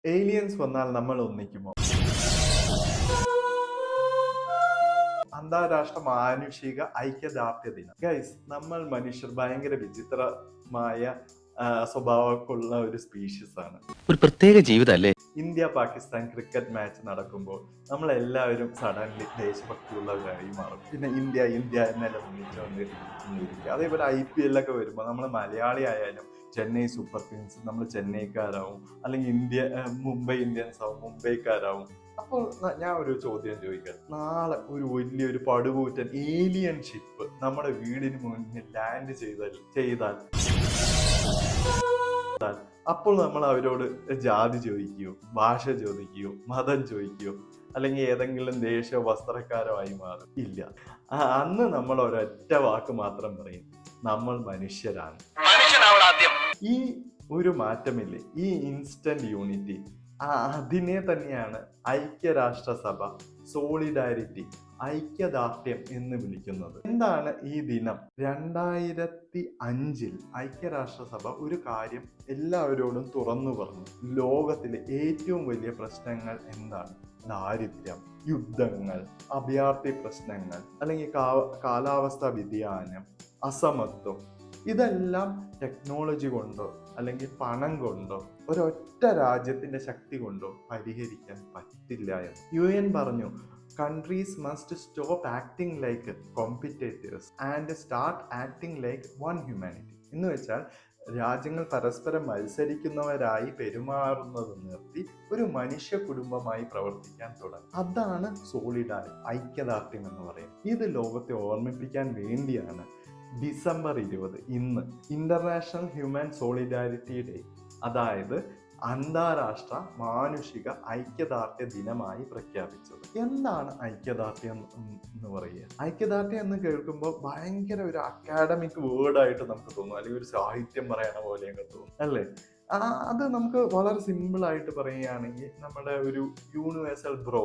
Aliens വന്നാൽ നമ്മൾ ഒന്നിക്കുമോ? അന്താരാഷ്ട്ര മാനുഷിക ഐക്യദാർഢ്യ ദിനം. ഗൈസ്, നമ്മൾ മനുഷ്യർ ഭയങ്കര വിചിത്രമായ സ്വഭാവമുള്ള ഒരു സ്പീഷീസ് ആണ്. ഒരു പ്രത്യേക ജീവിതല്ലേ. ഇന്ത്യ പാകിസ്ഥാൻ ക്രിക്കറ്റ് മാച്ച് നടക്കുമ്പോൾ നമ്മൾ എല്ലാവരും സഡൻലി ദേശഭക്തിയുള്ളവരായി മാറും. പിന്നെ ഇന്ത്യ ഇന്ത്യ എന്നെല്ലാം വിളിച്ചുകൊണ്ടിരിക്കുക. അതേപോലെ IPL ഒക്കെ വരുമ്പോൾ നമ്മൾ മലയാളി ആയാലും ചെന്നൈ സൂപ്പർ കിങ്സ് നമ്മൾ ചെന്നൈക്കാരാവും, അല്ലെങ്കിൽ മുംബൈ ഇന്ത്യൻസ് ആവും മുംബൈക്കാരാവും. അപ്പോൾ ഞാൻ ഒരു ചോദ്യം ചോദിക്കാം. നാളെ ഒരു വലിയൊരു പടുകൂറ്റൻ ഏലിയൻ ഷിപ്പ് നമ്മുടെ വീടിന് മുന്നിൽ ലാൻഡ് ചെയ്താൽ അപ്പോൾ നമ്മൾ അവരോട് ജാതി ചോദിക്കുകയോ, ഭാഷ ചോദിക്കുകയോ, മതം ചോദിക്കുകയോ, അല്ലെങ്കിൽ ഏതെങ്കിലും ദേശീയ വസ്ത്രക്കാരോ ആയി മാറും? ഇല്ല. അന്ന് നമ്മൾ ഒരൊറ്റ വാക്ക് മാത്രം പറയും: നമ്മൾ മനുഷ്യരാണ്. ഈ ഒരു മാറ്റമില്ലേ, ഈ ഇൻസ്റ്റന്റ് യൂണിറ്റി, അതിനെ തന്നെയാണ് ഐക്യരാഷ്ട്രസഭ സോളിഡാരിറ്റി, ഐക്യദാർഢ്യം എന്ന് വിളിക്കുന്നത്. എന്താണ് ഈ ദിനം? 2005 ഐക്യരാഷ്ട്രസഭ ഒരു കാര്യം എല്ലാവരോടും തുറന്നു പറഞ്ഞു. ലോകത്തിലെ ഏറ്റവും വലിയ പ്രശ്നങ്ങൾ എന്താണ്? ദാരിദ്ര്യം, യുദ്ധങ്ങൾ, അഭയാർത്ഥി പ്രശ്നങ്ങൾ, അല്ലെങ്കിൽ കാലാവസ്ഥാ വ്യതിയാനം, അസമത്വം. ഇതെല്ലാം ടെക്നോളജി കൊണ്ടോ അല്ലെങ്കിൽ പണം കൊണ്ടോ ഒരൊറ്റ രാജ്യത്തിന്റെ ശക്തി കൊണ്ടോ പരിഹരിക്കാൻ പറ്റില്ല എന്ന് UN പറഞ്ഞു. Countries must stop acting like competitors and start acting like one humanity. എന്ന് വെച്ചാൽ രാജ്യങ്ങൾ പരസ്പരം മത്സരിക്കുന്നവരായി പെരുമാറുന്നത് നിർത്തി ഒരു മനുഷ്യ കുടുംബമായി പ്രവർത്തിക്കാൻ തുടങ്ങി. അതാണ് സോളിഡാരിറ്റി, ഐക്യദാർഢ്യം എന്ന് പറയുന്നത്. ഇത് ലോകത്തെ ഓർമ്മിപ്പിക്കാൻ വേണ്ടിയാണ് ഡിസംബർ 20 ഇന്ന് ഇന്റർനാഷണൽ ഹ്യൂമൻ സോളിഡാരിറ്റി ഡേ, അതായത് അന്താരാഷ്ട്ര മാനുഷിക ഐക്യദാർഢ്യ ദിനമായി പ്രഖ്യാപിച്ചത്. എന്താണ് ഐക്യദാർഢ്യം എന്ന് പറയുക? ഐക്യദാർഢ്യം എന്ന് കേൾക്കുമ്പോൾ ഭയങ്കര ഒരു അക്കാഡമിക് വേർഡായിട്ട് നമുക്ക് തോന്നും, അല്ലെങ്കിൽ ഒരു സാഹിത്യം പറയണ പോലെയൊക്കെ തോന്നും, അല്ലേ? അത് നമുക്ക് വളരെ സിമ്പിൾ ആയിട്ട് പറയുകയാണെങ്കിൽ നമ്മുടെ ഒരു യൂണിവേഴ്സൽ ബ്രോ,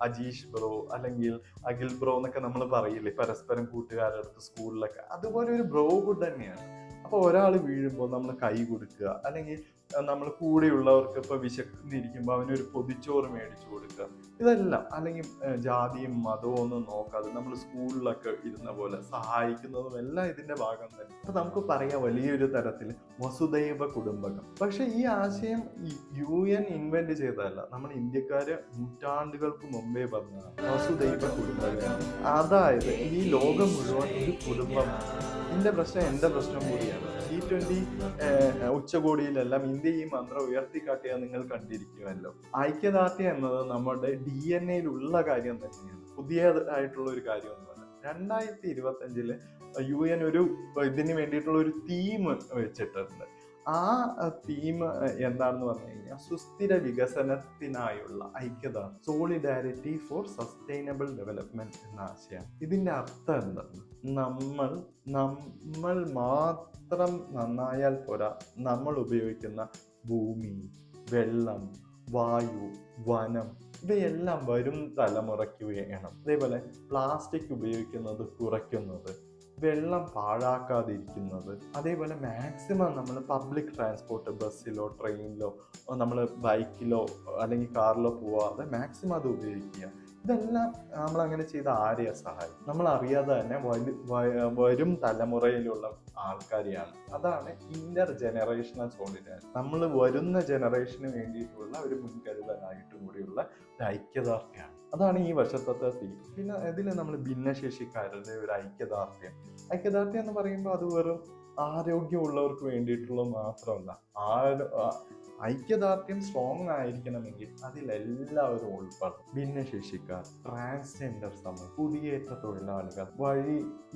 അജീഷ് ബ്രോ അല്ലെങ്കിൽ അഖിൽ ബ്രോ എന്നൊക്കെ നമ്മൾ പറയില്ലേ പരസ്പരം കൂട്ടുകാരുടെ അടുത്ത് സ്കൂളിലൊക്കെ, അതുപോലെ ഒരു ബ്രോഹുഡ് തന്നെയാണ്. അപ്പൊ ഒരാൾ വീഴുമ്പോൾ നമ്മൾ കൈ കൊടുക്കുക, അല്ലെങ്കിൽ നമ്മൾ കൂടെയുള്ളവർക്ക് ഇപ്പൊ വിശന്നിരിക്കുമ്പോൾ അവനൊരു പൊതിച്ചോറ് മേടിച്ചു കൊടുക്കുക. ഇതെല്ലാം, അല്ലെങ്കിൽ ജാതിയും മതവും ഒന്നും നോക്കാതെ നമ്മൾ സ്കൂളിലൊക്കെ ഇരുന്ന പോലെ സഹായിക്കുന്നതും എല്ലാം ഇതിന്റെ ഭാഗം തന്നെ. അപ്പൊ നമുക്ക് പറയാം വലിയൊരു തരത്തിൽ വസുദൈവ കുടുംബകം. പക്ഷെ ഈ ആശയം UN ഇൻവെന്റ് ചെയ്തതല്ല, നമ്മൾ ഇന്ത്യക്കാര് നൂറ്റാണ്ടുകൾക്ക് മുമ്പേ പറഞ്ഞതാണ് വസുദൈവ കുടുംബകം. അതായത് ഈ ലോകം മുഴുവൻ ഒരു കുടുംബമാണ്. ഇതിന്റെ പ്രശ്നം എന്റെ പ്രശ്നം കൂടിയാണ്. G20 ഉച്ചകോടിയിലെല്ലാം ഇന്ത്യ ഈ മന്ത്രം ഉയർത്തിക്കാട്ടിയാൽ നിങ്ങൾ കണ്ടിരിക്കുമല്ലോ. ഐക്യദാർഢ്യം എന്നത് നമ്മുടെ DNA ഉള്ള കാര്യം തന്നെയാണ്, പുതിയതായിട്ടുള്ള ഒരു കാര്യമൊന്നുമല്ല. 2025 UN ഒരു ഇതിന് വേണ്ടിയിട്ടുള്ള ഒരു തീം വെച്ചിട്ടുണ്ട്. ആ തീം എന്താണെന്ന് പറഞ്ഞു കഴിഞ്ഞാൽ സുസ്ഥിര വികസനത്തിനായുള്ള ഐക്യദാർഢ്യം, സോളിഡാരിറ്റി ഫോർ സസ്റ്റൈനബിൾ ഡെവലപ്മെന്റ് എന്ന ആശയം. ഇതിന്റെ അർത്ഥം എന്താണ്? നമ്മൾ മാത്രം നന്നായാൽ പോരാ, നമ്മൾ ഉപയോഗിക്കുന്ന ഭൂമി, വെള്ളം, വായു, വനം ഇവയെല്ലാം വരും തലമുറയ്ക്ക് വേണം. അതേപോലെ പ്ലാസ്റ്റിക് ഉപയോഗിക്കുന്നത് കുറയ്ക്കുന്നത്, വെള്ളം പാഴാക്കാതിരിക്കുന്നത്, അതേപോലെ മാക്സിമം നമ്മൾ പബ്ലിക് ട്രാൻസ്പോർട്ട്, ബസ്സിലോ ട്രെയിനിലോ നമ്മൾ ബൈക്കിലോ അല്ലെങ്കിൽ കാറിലോ പോവാതെ മാക്സിമം അത് ഉപയോഗിക്കുക. ഇതെല്ലാം നമ്മൾ അങ്ങനെ ചെയ്ത ആരെയാ സഹായിക്കും? നമ്മൾ അറിയാതെ തന്നെ വരും തലമുറയിലുള്ള ആൾക്കാരെയാണ്. അതാണ് ഇന്റർ ജനറേഷണൽ സോളിഡാരിറ്റി. നമ്മൾ വരുന്ന ജനറേഷന് വേണ്ടിയിട്ടുള്ള ഒരു മുൻകരുതലായിട്ടും കൂടിയുള്ള ഒരു ഐക്യദാർഢ്യമാണ്. അതാണ് ഈ വർഷത്തെ തീം. പിന്നെ ഇതിൽ നമ്മൾ ഭിന്നശേഷിക്കാരുടെ ഒരു ഐക്യദാർഢ്യം എന്ന് പറയുമ്പോൾ അത് വെറും ആരോഗ്യമുള്ളവർക്ക് വേണ്ടിയിട്ടുള്ളത് മാത്രമല്ല. ഐക്യദാർഢ്യം സ്ട്രോങ് ആയിരിക്കണമെങ്കിൽ അതിലെല്ലാവരും ഉൾപ്പെടും. ഭിന്നശേഷിക്കാർ, ട്രാൻസ്ജെൻഡർ സമൂഹം, കുടിയേറ്റ തൊഴിലാളികൾ,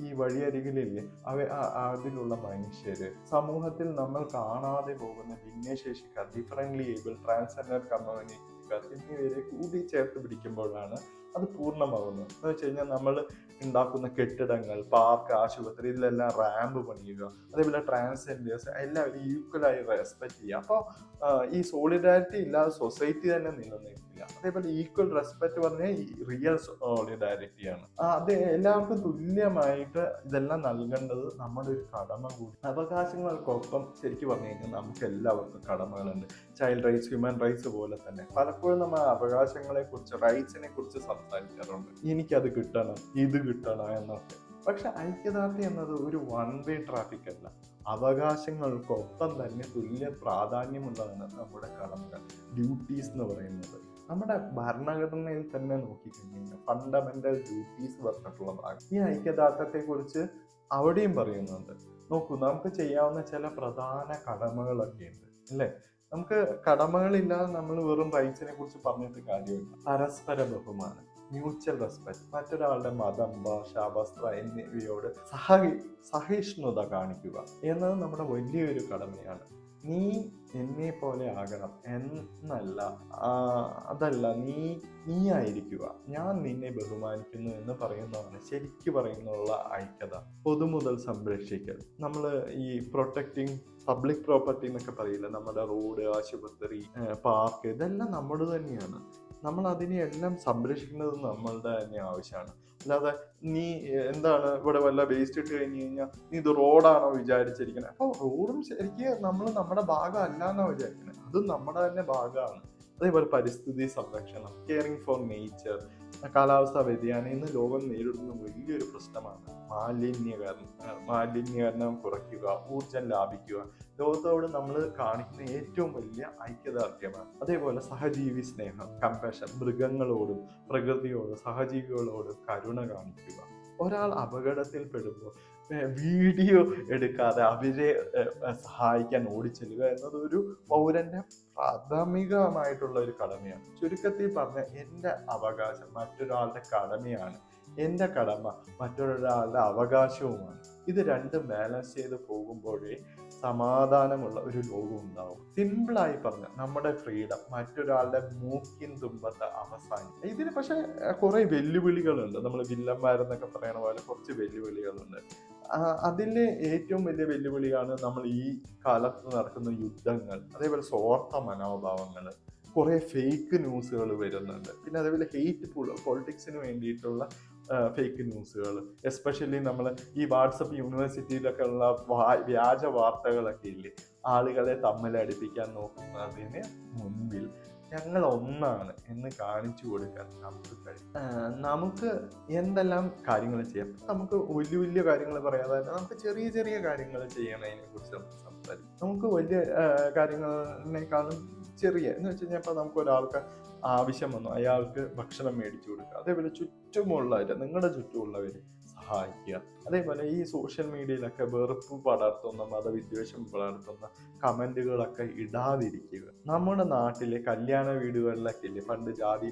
ഈ വഴിയരികിലില്ലേ അതിലുള്ള മനുഷ്യര്, സമൂഹത്തിൽ നമ്മൾ കാണാതെ പോകുന്ന ഭിന്നശേഷിക്കാർ, ഡിഫറൻ്റ്ലി ഏബിൾ, ട്രാൻസ്ജെൻഡർ കമ്മ്യൂണിറ്റിക്കാർ എന്നിവരെ കൂടി ചേർത്ത് പിടിക്കുമ്പോഴാണ് അത് പൂർണ്ണമാകുന്നത്. എന്ന് വെച്ച് കഴിഞ്ഞാൽ നമ്മൾ ഉണ്ടാക്കുന്ന കെട്ടിടങ്ങൾ, പാർക്ക്, ആശുപത്രി, ഇതിലെല്ലാം റാമ്പ് പണിയുക, അതേപോലെ ട്രാൻസ്ജെൻഡേഴ്സ് എല്ലാവരും ഈക്വലായി റെസ്പെക്ട് ചെയ്യുക. അപ്പോൾ ഈ സോളിഡാരിറ്റി ഇല്ലാതെ സൊസൈറ്റി തന്നെ നിലനിൽക്കില്ല. പറ്റില്ല. അതേപോലെ ഈക്വൽ റെസ്പെക്ട് പറഞ്ഞാൽ റിയൽ സോളിഡാരിറ്റിയാണ്. അത് എല്ലാവർക്കും തുല്യമായിട്ട് ഇതെല്ലാം നൽകേണ്ടത് നമ്മുടെ ഒരു കടമ കൂടി. അവകാശങ്ങൾക്കൊപ്പം ശരിക്കും പറഞ്ഞു കഴിഞ്ഞാൽ നമുക്ക് എല്ലാവർക്കും കടമകളുണ്ട്. ചൈൽഡ് റൈറ്റ്സ്, ഹ്യൂമൻ റൈറ്റ്സ് പോലെ തന്നെ പലപ്പോഴും നമ്മൾ അവകാശങ്ങളെ കുറിച്ച്, റൈറ്റ്സിനെ കുറിച്ച് സംസാരിക്കാറുണ്ട്. എനിക്കത് കിട്ടണം, ഇത് കിട്ടണം എന്നൊക്കെ. പക്ഷെ ഐക്യദാർഢ്യം എന്നത് ഒരു വൺ വേ ട്രാഫിക് അല്ല. അവകാശങ്ങൾക്കൊപ്പം തന്നെ തുല്യ പ്രാധാന്യമുള്ളതാണ് നമ്മുടെ കടമകൾ, ഡ്യൂട്ടീസ് എന്ന് പറയുന്നത്. നമ്മുടെ ഭരണഘടനയിൽ തന്നെ നോക്കിക്കഴിഞ്ഞാൽ ഫണ്ടമെന്റൽ ഡ്യൂട്ടീസ് പറഞ്ഞിട്ടുള്ളതാണ്. ഈ ഐക്യദാർഢ്യത്തെ കുറിച്ച് അവിടെയും പറയുന്നുണ്ട്. നോക്കൂ, നമുക്ക് ചെയ്യാവുന്ന ചില പ്രധാന കടമകളൊക്കെ ഉണ്ട് അല്ലേ? നമുക്ക് കടമകളില്ലാതെ നമ്മൾ വെറും റൈറ്റ്സിനെ കുറിച്ച് പറഞ്ഞിട്ട് കാര്യമില്ല. പരസ്പര ബഹുമാനം, മ്യൂച്വൽ റെസ്പെക്ട്, മറ്റൊരാളുടെ മതം, ഭാഷ, വസ്ത്ര എന്നിവയോട് സഹിഷ്ണുത കാണിക്കുക എന്നത് നമ്മുടെ വലിയൊരു കടമയാണ്. നീ എന്നെ പോലെ ആകണം എന്നല്ല, അതല്ല, നീ ആയിരിക്കുക, ഞാൻ നിന്നെ ബഹുമാനിക്കുന്നു എന്ന് പറയുന്നതാണ് ശരിക്കും പറയുന്നുള്ള ഐക്യത. പൊതുമുതൽ സംരക്ഷിക്കൽ, നമ്മൾ ഈ പ്രൊട്ടക്റ്റിംഗ് പബ്ലിക് പ്രോപ്പർട്ടി എന്നൊക്കെ പറയില്ല, നമ്മുടെ റോഡ്, ആശുപത്രി, പാർക്ക്, ഇതെല്ലാം നമ്മുടെ തന്നെയാണ്. നമ്മൾ അതിനെ എല്ലാം സംരക്ഷിക്കുന്നത് നമ്മളുടെ തന്നെ ആവശ്യമാണ്. അല്ലാതെ നീ എന്താണ് ഇവിടെ വല്ല വേസ്റ്റ് ഇട്ട് കഴിഞ്ഞ് കഴിഞ്ഞാൽ നീ ഇത് റോഡാണോ വിചാരിച്ചിരിക്കുന്നത്? അപ്പോൾ റോഡും ശരിക്കും നമ്മൾ നമ്മുടെ ഭാഗം അല്ല എന്നാണ് വിചാരിക്കുന്നത്, അതും നമ്മുടെ തന്നെ ഭാഗമാണ്. അതേപോലെ പരിസ്ഥിതി സംരക്ഷണം, കെയറിങ് ഫോർ നേച്ചർ, കാലാവസ്ഥാ വ്യതിയാനം ഇന്ന് ലോകം നേരിടുന്ന വലിയൊരു പ്രശ്നമാണ്. മാലിന്യീകരണം കുറയ്ക്കുക, ഊർജം ലാഭിക്കുക, ലോകത്തോട് നമ്മൾ കാണിക്കുന്ന ഏറ്റവും വലിയ ഐക്യദാർഢ്യമാണ്. അതേപോലെ സഹജീവി സ്നേഹം, കമ്പാഷൻ, മൃഗങ്ങളോടും പ്രകൃതിയോടും സഹജീവികളോടും കരുണ കാണിക്കുക. ഒരാൾ അപകടത്തിൽ പെടുമ്പോൾ വീഡിയോ എടുക്കാതെ അവരെ സഹായിക്കാൻ ഓടിച്ചെല്ലുക എന്നത് ഒരു പൗരന്റെ പ്രാഥമികമായിട്ടുള്ള ഒരു കടമയാണ്. ചുരുക്കത്തിൽ പറഞ്ഞ എൻ്റെ അവകാശം മറ്റൊരാളുടെ കടമയാണ്, എൻ്റെ കടമ മറ്റൊരാളുടെ അവകാശവുമാണ്. ഇത് രണ്ടും ബാലൻസ് ചെയ്ത് പോകുമ്പോഴേ സമാധാനമുള്ള ഒരു ലോകം ഉണ്ടാവും. സിമ്പിളായി പറഞ്ഞ നമ്മുടെ ഫ്രീഡം മറ്റൊരാളുടെ മൂക്കിൻ തുമ്പത്ത് അവസാനിക്കും. ഇതിന് പക്ഷെ കുറെ വെല്ലുവിളികളുണ്ട്. നമ്മൾ വില്ലന്മാരെന്നൊക്കെ പറയണ പോലെ കുറച്ച് വെല്ലുവിളികളുണ്ട്. അതിലെ ഏറ്റവും വലിയ വെല്ലുവിളിയാണ് നമ്മൾ ഈ കാലത്ത് നടക്കുന്ന യുദ്ധങ്ങൾ, അതേപോലെ സ്വാർത്ഥ മനോഭാവങ്ങൾ, കുറെ ഫേക്ക് ന്യൂസുകൾ വരുന്നുണ്ട്. പിന്നെ അതേപോലെ ഹെയ്റ്റ് പൊളിറ്റിക്സിന് വേണ്ടിയിട്ടുള്ള ഫേക്ക് ന്യൂസുകൾ, എസ്പെഷ്യലി നമ്മൾ ഈ വാട്സപ്പ് യൂണിവേഴ്സിറ്റിയിലൊക്കെ ഉള്ള വ്യാജ വാർത്തകളൊക്കെ ഇല്ലേ, ആളുകളെ തമ്മിലടിപ്പിക്കാൻ നോക്കുന്നതിന് മുൻപിൽ ഞങ്ങൾ ഒന്നാണ് എന്ന് കാണിച്ചു കൊടുക്കാൻ നമുക്ക് കഴിയും. നമുക്ക് എന്തെല്ലാം കാര്യങ്ങൾ ചെയ്യാം, നമുക്ക് വലിയ വലിയ കാര്യങ്ങൾ പറയാതെ നമുക്ക് ചെറിയ ചെറിയ കാര്യങ്ങൾ ചെയ്യണതിനെ കുറിച്ച് നമുക്ക് സംസാരിക്കും. നമുക്ക് വലിയ കാര്യങ്ങളെക്കാളും ചെറിയ എന്ന് വെച്ച് കഴിഞ്ഞാൽ ഇപ്പം നമുക്ക് ഒരാൾക്ക് ആവശ്യം വന്നു, അയാൾക്ക് ഭക്ഷണം മേടിച്ചു കൊടുക്കുക. അതേപോലെ ചുറ്റുമുള്ളവർ, നിങ്ങളുടെ ചുറ്റുമുള്ളവർ സഹായിക്കുക. അതേപോലെ ഈ സോഷ്യൽ മീഡിയയിലൊക്കെ വെറുപ്പ് പടർത്തുന്ന, മതവിദ്വേഷം പടർത്തുന്ന കമന്റുകളൊക്കെ ഇടാതിരിക്കുക. നമ്മുടെ നാട്ടിലെ കല്യാണ വീടുകളിലൊക്കെ ഇല്ലേ പണ്ട് ജാതി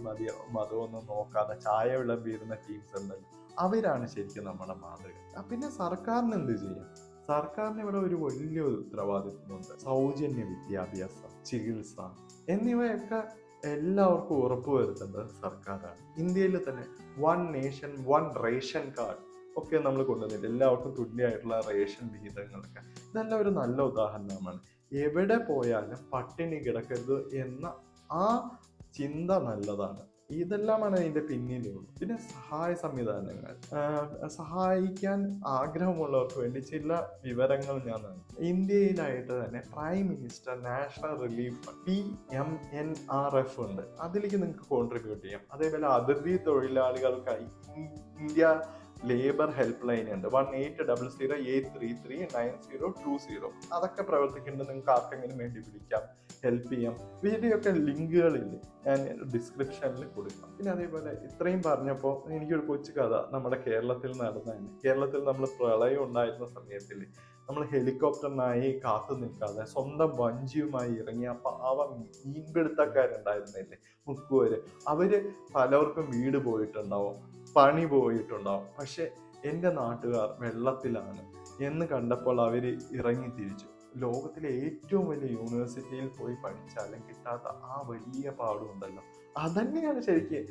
മതമൊന്നും നോക്കാതെ ചായ വിളമ്പിയിരുന്ന ടീംസ് ഉണ്ടല്ലോ, അവരാണ് ശരിക്കും നമ്മുടെ മാതൃക. പിന്നെ സർക്കാരിന് എന്ത് ചെയ്യാം? സർക്കാരിന് ഇവിടെ ഒരു വലിയൊരു ഉത്തരവാദിത്വമുണ്ട്. സൗജന്യ വിദ്യാഭ്യാസം, ചികിത്സ എന്നിവയൊക്കെ എല്ലാവർക്കും ഉറപ്പുവരുത്തേണ്ടത് സർക്കാരാണ്. ഇന്ത്യയിൽ തന്നെ 1 നേഷൻ 1 റേഷൻ കാർഡ് ഒക്കെ നമ്മൾ കൊണ്ടുവന്നില്ല, എല്ലാവർക്കും തുല്യമായിട്ടുള്ള റേഷൻ വിഹിതങ്ങളൊക്കെ. ഇതെല്ലാം ഒരു നല്ല ഉദാഹരണമാണ്. എവിടെ പോയാലും പട്ടിണി കിടക്കരുത് എന്ന ആ ചിന്ത നല്ലതാണ്. ഇതെല്ലാമാണ് അതിന്റെ പിന്നിലുള്ളത്. പിന്നെ സഹായ സംവിധാനങ്ങൾ, സഹായിക്കാൻ ആഗ്രഹമുള്ളവർക്ക് വേണ്ടി ചില വിവരങ്ങൾ ഞാൻ നൽകും. ഇന്ത്യയിലായിട്ട് തന്നെ prime minister national relief fund PMNRF ഉണ്ട്, അതിലേക്ക് നിങ്ങൾക്ക് കോൺട്രിബ്യൂട്ട് ചെയ്യാം. അതേപോലെ അതിർത്തി തൊഴിലാളികൾക്കായി ഇന്ത്യ ലേബർ ഹെൽപ്പ് ലൈൻ ഉണ്ട്, 1800-833-9020. അതൊക്കെ പ്രവർത്തിക്കുന്നുണ്ട്. നിങ്ങൾക്ക് ആർക്കെങ്കിലും വേണ്ടി വിളിക്കാം, ഹെൽപ്പ് ചെയ്യാം. ഇതിൻ്റെയൊക്കെ ലിങ്കുകളില്ലേ ഞാൻ ഡിസ്ക്രിപ്ഷനിൽ കൊടുക്കാം. പിന്നെ അതേപോലെ ഇത്രയും പറഞ്ഞപ്പോൾ എനിക്കൊരു കൊച്ചു കഥ നമ്മുടെ കേരളത്തിൽ നടന്നതന്നെ. കേരളത്തിൽ നമ്മൾ പ്രളയം ഉണ്ടായിരുന്ന സമയത്തിൽ നമ്മൾ ഹെലികോപ്റ്ററിനായി കാത്തു നിൽക്കാതെ സ്വന്തം വഞ്ചിയുമായി ഇറങ്ങിയ പാവം മീൻപിടുത്തക്കാരുണ്ടായിരുന്നില്ലേ, മുക്കുവര്. അവര് പലർക്കും വീട് പോയിട്ടുണ്ടാവും, പണി പോയിട്ടുണ്ടാവും. പക്ഷെ എൻ്റെ നാട്ടുകാർ വെള്ളത്തിലാണ് എന്ന് കണ്ടപ്പോൾ അവർ ഇറങ്ങി തിരിച്ചു. ലോകത്തിലെ ഏറ്റവും വലിയ യൂണിവേഴ്സിറ്റിയിൽ പോയി പഠിച്ചാലും കിട്ടാത്ത ആ വലിയ പാടുണ്ടല്ലോ, അതന്നെയാണ് ശരിക്കും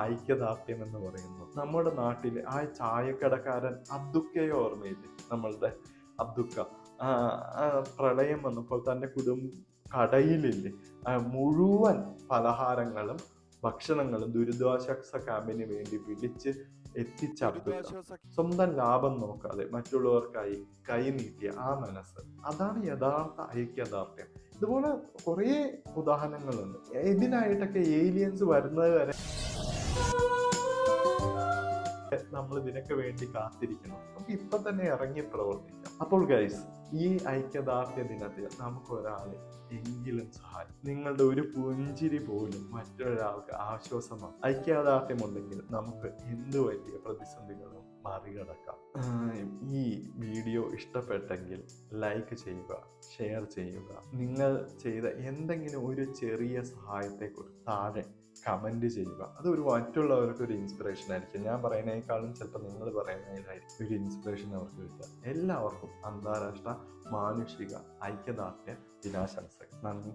ഐക്യദാർഢ്യം എന്ന് പറയുന്നത്. നമ്മുടെ നാട്ടിലെ ആ ചായക്കടക്കാരൻ അബ്ദുക്കയെ ഓർമ്മയില്ലേ? നമ്മളുടെ അബ്ദുക്ക പ്രളയം വന്നപ്പോൾ തൻ്റെ കടയിലില്ലേ മുഴുവൻ പലഹാരങ്ങളും ഭക്ഷണങ്ങളും ദുരിതാശ്വാസ ക്യാമ്പിന് വേണ്ടി വിളിച്ച് എത്തിച്ചർപ്പിച്ച സ്വന്തം ലാഭം നോക്കാതെ മറ്റുള്ളവർക്കായി കൈനീട്ടിയ ആ മനസ്സ്, അതാണ് യഥാർത്ഥ ഐക്യദാർഢ്യം. ഇതുപോലെ കുറേ ഉദാഹരണങ്ങളുണ്ട്. ഇതിനായിട്ടൊക്കെ ഏലിയൻസ് വരുന്നത് വരെ നമ്മൾ ഇതിനൊക്കെ വേണ്ടി കാത്തിരിക്കണം. നമുക്ക് ഇപ്പൊ തന്നെ ഇറങ്ങി പ്രവർത്തിക്കാം. അപ്പോൾ ഗൈസ്, ഈ ഐക്യദാർഢ്യ ദിനത്തിൽ നമുക്ക് ഒരാളെ എങ്കിലും സഹായിക്കും. നിങ്ങളുടെ ഒരു പുഞ്ചിരി പോലും മറ്റൊരാൾക്ക് ആശ്വാസമാണ്. ഐക്യദാർഢ്യമുണ്ടെങ്കിൽ നമുക്ക് എന്ത് വലിയ പ്രതിസന്ധികളും മറികടക്കാം. ഈ വീഡിയോ ഇഷ്ടപ്പെട്ടെങ്കിൽ ലൈക്ക് ചെയ്യുക, ഷെയർ ചെയ്യുക. നിങ്ങൾ ചെയ്ത എന്തെങ്കിലും ഒരു ചെറിയ സഹായത്തെക്കുറിച്ച് താഴെ കമൻറ്റ് ചെയ്യുക. അതൊരു മറ്റുള്ളവർക്ക് ഒരു ഇൻസ്പിറേഷൻ ആയിരിക്കും. ഞാൻ പറയുന്നതിനേക്കാളും ചിലപ്പോൾ നിങ്ങൾ പറയുന്നതിലായിരിക്കും ഒരു ഇൻസ്പിറേഷൻ അവർക്ക് കിട്ടുക. എല്ലാവർക്കും അന്താരാഷ്ട്ര മാനുഷിക ഐക്യദാർഢ്യ ദിനാശംസകൾ. നന്ദി.